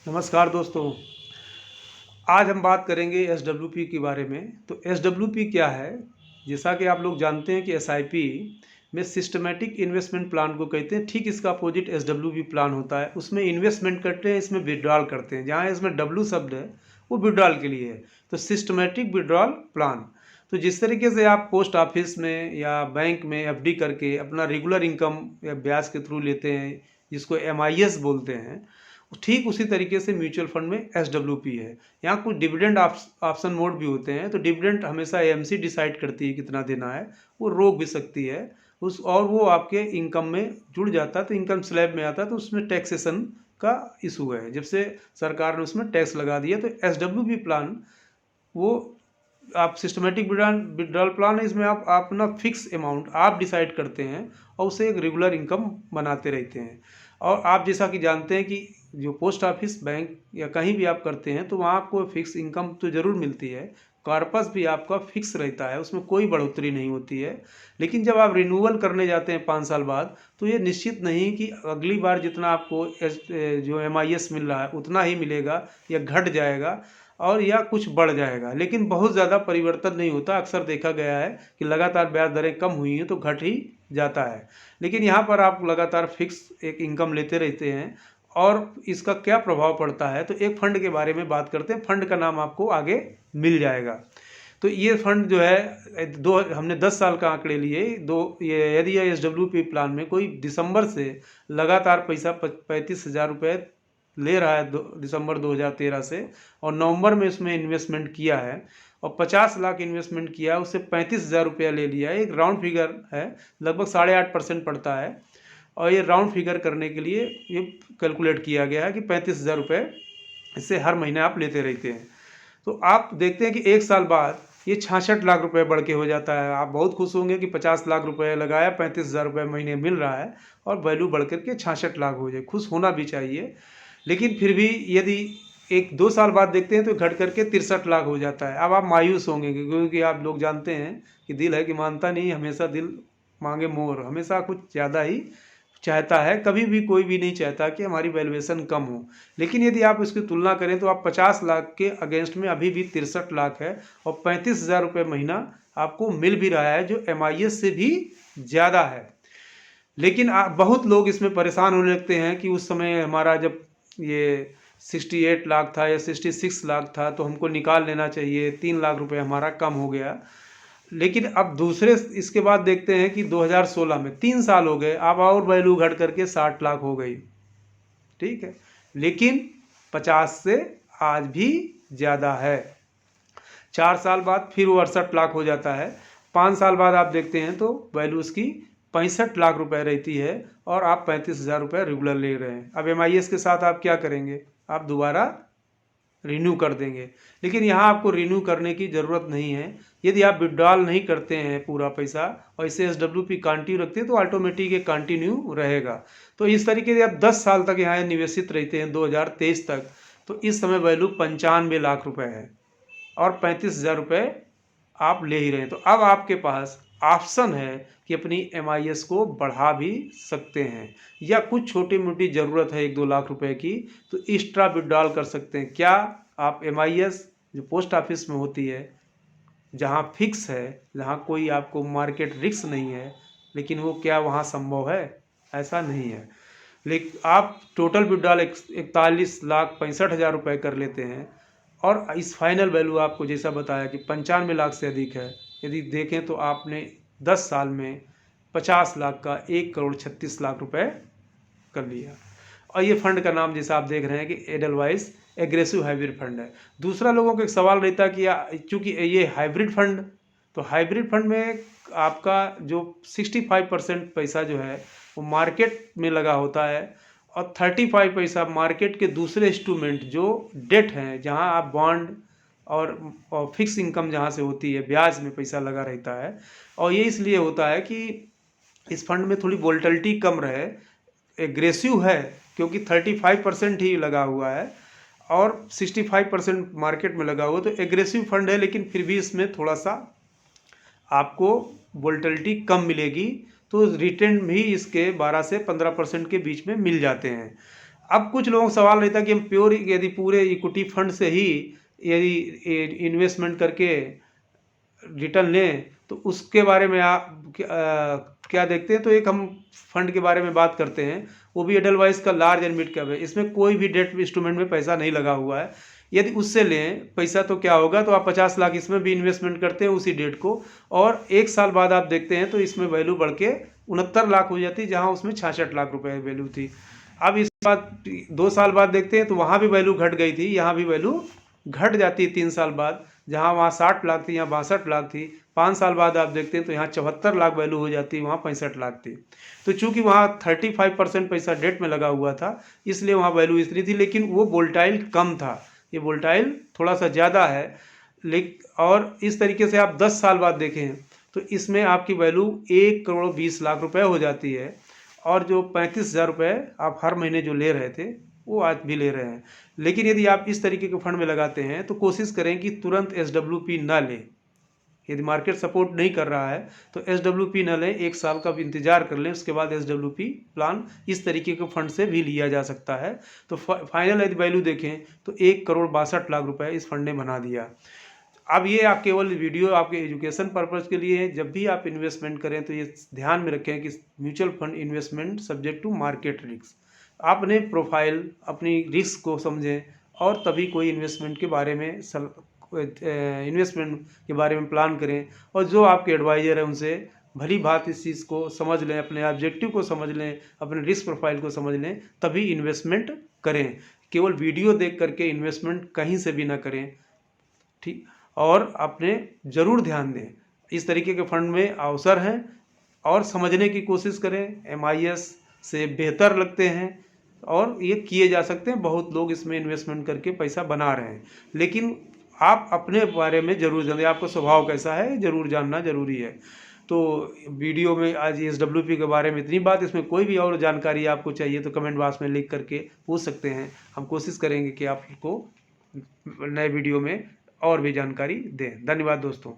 नमस्कार दोस्तों। आज हम बात करेंगे एसडब्ल्यूपी के बारे में। तो एसडब्ल्यूपी क्या है? जैसा कि आप लोग जानते हैं कि एसआईपी में सिस्टमैटिक इन्वेस्टमेंट प्लान को कहते हैं। ठीक इसका अपोजिट एसडब्ल्यूपी प्लान होता है। उसमें इन्वेस्टमेंट करते हैं, इसमें विड्रॉल करते हैं। जहाँ इसमें डब्ल्यू शब्द है वो विड्रॉल के लिए है। तो सिस्टमैटिक विड्रॉल प्लान, तो जिस तरीके से आप पोस्ट ऑफिस में या बैंक में एफडी करके अपना रेगुलर इनकम या ब्याज के थ्रू लेते हैं, जिसको एमआईएस बोलते हैं, ठीक उसी तरीके से म्यूचुअल फंड में एसडब्ल्यूपी है। यहाँ कुछ डिविडेंड ऑप्शन मोड भी होते हैं। तो डिविडेंड हमेशा एएमसी डिसाइड करती है कितना देना है, वो रोक भी सकती है उस, और वो आपके इनकम में जुड़ जाता है तो इनकम स्लैब में आता है, तो उसमें टैक्सेशन का इशू है। जब से सरकार ने उसमें टैक्स लगा दिया, तो एसडब्ल्यूपी प्लान वो आप सिस्टमेटिक विड्रॉल प्लान है। इसमें आप अपना फिक्स अमाउंट आप डिसाइड करते हैं और उसे एक रेगुलर इनकम बनाते रहते हैं। और आप जैसा कि जानते हैं कि जो पोस्ट ऑफिस, बैंक या कहीं भी आप करते हैं तो वहाँ आपको फिक्स इनकम तो ज़रूर मिलती है। कॉर्पस भी आपका फिक्स रहता है, उसमें कोई बढ़ोतरी नहीं होती है। लेकिन जब आप रिन्यूअल करने जाते हैं 5 साल बाद, तो ये निश्चित नहीं कि अगली बार जितना आपको जो एमआईएस मिल रहा है उतना ही मिलेगा या घट जाएगा और या कुछ बढ़ जाएगा। लेकिन बहुत ज़्यादा परिवर्तन नहीं होता। अक्सर देखा गया है कि लगातार ब्याज दरें कम हुई हैं तो घट ही जाता है। लेकिन यहाँ पर आप लगातार फिक्स एक इनकम लेते रहते हैं। और इसका क्या प्रभाव पड़ता है, तो एक फंड के बारे में बात करते हैं। फंड का नाम आपको आगे मिल जाएगा। तो ये फंड जो है, हमने 10 साल का आंकड़े लिए। ये यदि एस डब्ल्यू पी प्लान में कोई दिसंबर से लगातार पैसा 35,000 रुपये ले रहा है दिसंबर 2013 से, और नवंबर में इसमें इन्वेस्टमेंट किया है और 50 लाख इन्वेस्टमेंट किया है, उससे 35,000 रुपया ले लिया है। एक राउंड फिगर है, लगभग 8.5% पड़ता है। और ये राउंड फिगर करने के लिए ये कैलकुलेट किया गया है कि 35,000 रुपये इससे हर महीने आप लेते रहते हैं। तो आप देखते हैं कि एक साल बाद ये 66 लाख रुपए बढ़ के हो जाता है। आप बहुत खुश होंगे कि 50 लाख रुपए लगाया, 35,000 रुपये महीने मिल रहा है और वैल्यू बढ़ करके 66 लाख हो जाए। खुश होना भी चाहिए। लेकिन फिर भी यदि 1-2 साल बाद देखते हैं तो घट करके 63 लाख हो जाता है। अब आप मायूस होंगे, क्योंकि आप लोग जानते हैं कि दिल है कि मानता नहीं, हमेशा दिल मांगे मोर, हमेशा कुछ ज़्यादा ही चाहता है। कभी भी कोई भी नहीं चाहता कि हमारी वैल्यूएशन कम हो। लेकिन यदि आप इसकी तुलना करें तो आप 50 लाख के अगेंस्ट में अभी भी 63 लाख है और 35,000 रुपये महीना आपको मिल भी रहा है, जो एमआईएस से भी ज़्यादा है। लेकिन बहुत लोग इसमें परेशान होने लगते हैं कि उस समय हमारा जब ये 68 लाख था या 66 लाख था तो हमको निकाल लेना चाहिए, 3 लाख रुपए हमारा कम हो गया। लेकिन अब दूसरे इसके बाद देखते हैं कि 2016 में 3 साल हो गए, अब और वैल्यू घट करके 60 लाख हो गई। ठीक है, लेकिन 50 से आज भी ज़्यादा है। 4 साल बाद फिर वो 68 लाख हो जाता है। 5 साल बाद आप देखते हैं तो वैल्यू उसकी 65 लाख रुपए रहती है और आप 35,000 रुपये रेगुलर ले रहे हैं। अब एमआईएस के साथ आप क्या करेंगे? आप दोबारा रिन्यू कर देंगे। लेकिन यहाँ आपको रिन्यू करने की ज़रूरत नहीं है। यदि आप विड्रॉल नहीं करते हैं पूरा पैसा और इसे एसडब्ल्यूपी कंटिन्यू रखते हैं तो ऑटोमेटिक ये कंटिन्यू रहेगा। तो इस तरीके से आप 10 साल तक यहाँ निवेशित रहते हैं 2023 तक, तो इस समय वैल्यू 95 लाख रुपए है और 35,000 रुपये आप ले ही रहे हैं। तो अब आपके पास ऑप्शन है कि अपनी एमआईएस को बढ़ा भी सकते हैं, या कुछ छोटी मोटी ज़रूरत है 1-2 लाख रुपए की तो एक्स्ट्रा विड्रॉल कर सकते हैं। क्या आप एमआईएस जो पोस्ट ऑफिस में होती है, जहां फिक्स है, जहां कोई आपको मार्केट रिस्क नहीं है, लेकिन वो क्या वहां संभव है? ऐसा नहीं है। लेकिन आप टोटल विड्रॉल 41,65,हजार रुपये कर लेते हैं और इस फाइनल वैल्यू आपको जैसा बताया कि 95 लाख से अधिक है। यदि देखें तो आपने 10 साल में 50 लाख का 1,36,00,000 रुपए कर लिया। और ये फंड का नाम जैसा आप देख रहे हैं कि एडलवाइस एग्रेसिव हाइब्रिड फंड है। दूसरा लोगों को एक सवाल रहता है कि चूंकि ये हाइब्रिड फंड, तो हाइब्रिड फंड में आपका जो 65% पैसा जो है वो मार्केट में लगा होता है और 35 पैसा मार्केट के दूसरे इंस्ट्रूमेंट जो डेट हैं, जहां आप बॉन्ड और फिक्स इनकम जहां से होती है, ब्याज में पैसा लगा रहता है। और ये इसलिए होता है कि इस फंड में थोड़ी वोलेटिलिटी कम रहे। एग्रेसिव है क्योंकि 35% ही लगा हुआ है और 65% मार्केट में लगा हुआ, तो एग्रेसिव फंड है। लेकिन फिर भी इसमें थोड़ा सा आपको वोलेटिलिटी कम मिलेगी, तो रिटर्न भी इसके 12 से 15% के बीच में मिल जाते हैं। अब कुछ लोगों का सवाल रहता है कि हम प्योर यदि पूरे इक्विटी फंड से ही यदि इन्वेस्टमेंट करके रिटर्न लें तो उसके बारे में आप क्या देखते हैं। तो एक हम फंड के बारे में बात करते हैं, वो भी एडलवाइस का लार्ज एंड मिड कैप है। इसमें कोई भी डेट इंस्ट्रूमेंट में पैसा नहीं लगा हुआ है। यदि उससे लें पैसा तो क्या होगा, तो आप 50 लाख इसमें भी इन्वेस्टमेंट करते हैं उसी डेट को, और 1 साल बाद आप देखते हैं तो इसमें वैल्यू बढ़ के 69 लाख हो जाती है, जहाँ उसमें 66 लाख रुपए वैल्यू थी। अब इस बाद 2 साल बाद देखते हैं तो वहाँ भी वैल्यू घट गई थी, यहाँ भी वैल्यू घट जाती है 3 साल बाद, जहाँ वहाँ 60 लाख थी यहाँ 62 लाख थी। 5 साल बाद आप देखते हैं तो यहाँ 74 लाख वैल्यू हो जाती है, वहाँ 65 लाख थी। तो चूंकि वहाँ 35% पैसा डेट में लगा हुआ था, इसलिए वहाँ वैल्यू इतनी थी, लेकिन वो वोल्टाइल कम था, ये वोल्टाइल थोड़ा सा ज़्यादा है। और इस तरीके से आप 10 साल बाद देखें तो इसमें आपकी वैल्यू 1 करोड़ 20 लाख रुपए हो जाती है, और जो 35,000 रुपये आप हर महीने जो ले रहे थे वो आज भी ले रहे हैं। लेकिन यदि आप इस तरीके के फंड में लगाते हैं तो कोशिश करें कि तुरंत SWP ना लें। यदि मार्केट सपोर्ट नहीं कर रहा है तो SWP ना लें, 1 साल का भी इंतजार कर लें, उसके बाद SWP प्लान इस तरीके के फंड से भी लिया जा सकता है। तो फाइनल यदि वैल्यू देखें तो 1 करोड़ 62 लाख रुपए इस फंड ने बना दिया। अब ये आप केवल वीडियो आपके एजुकेशन पर्पज़ के लिए है। जब भी आप इन्वेस्टमेंट करें तो ये ध्यान में रखें कि mutual fund investment subject to market risk. अपने प्रोफाइल अपनी रिस्क को समझें और तभी कोई इन्वेस्टमेंट के बारे में प्लान करें, और जो आपके एडवाइज़र हैं उनसे भली बात इस चीज़ को समझ लें, अपने ऑब्जेक्टिव को समझ लें, अपने रिस्क प्रोफाइल को समझ लें, तभी इन्वेस्टमेंट करें। केवल वीडियो देख करके इन्वेस्टमेंट कहीं से भी ना करें, ठीक। और अपने ज़रूर ध्यान दें, इस तरीके के फंड में अवसर हैं और समझने की कोशिश करें। MIS से बेहतर लगते हैं और ये किए जा सकते हैं, बहुत लोग इसमें इन्वेस्टमेंट करके पैसा बना रहे हैं। लेकिन आप अपने बारे में ज़रूर जानें, आपका स्वभाव कैसा है ज़रूर जानना ज़रूरी है। तो वीडियो में आज SWP के बारे में इतनी बात। इसमें कोई भी और जानकारी आपको चाहिए तो कमेंट बॉक्स में लिख करके पूछ सकते हैं। हम कोशिश करेंगे कि आपको नए वीडियो में और भी जानकारी दें। धन्यवाद दोस्तों।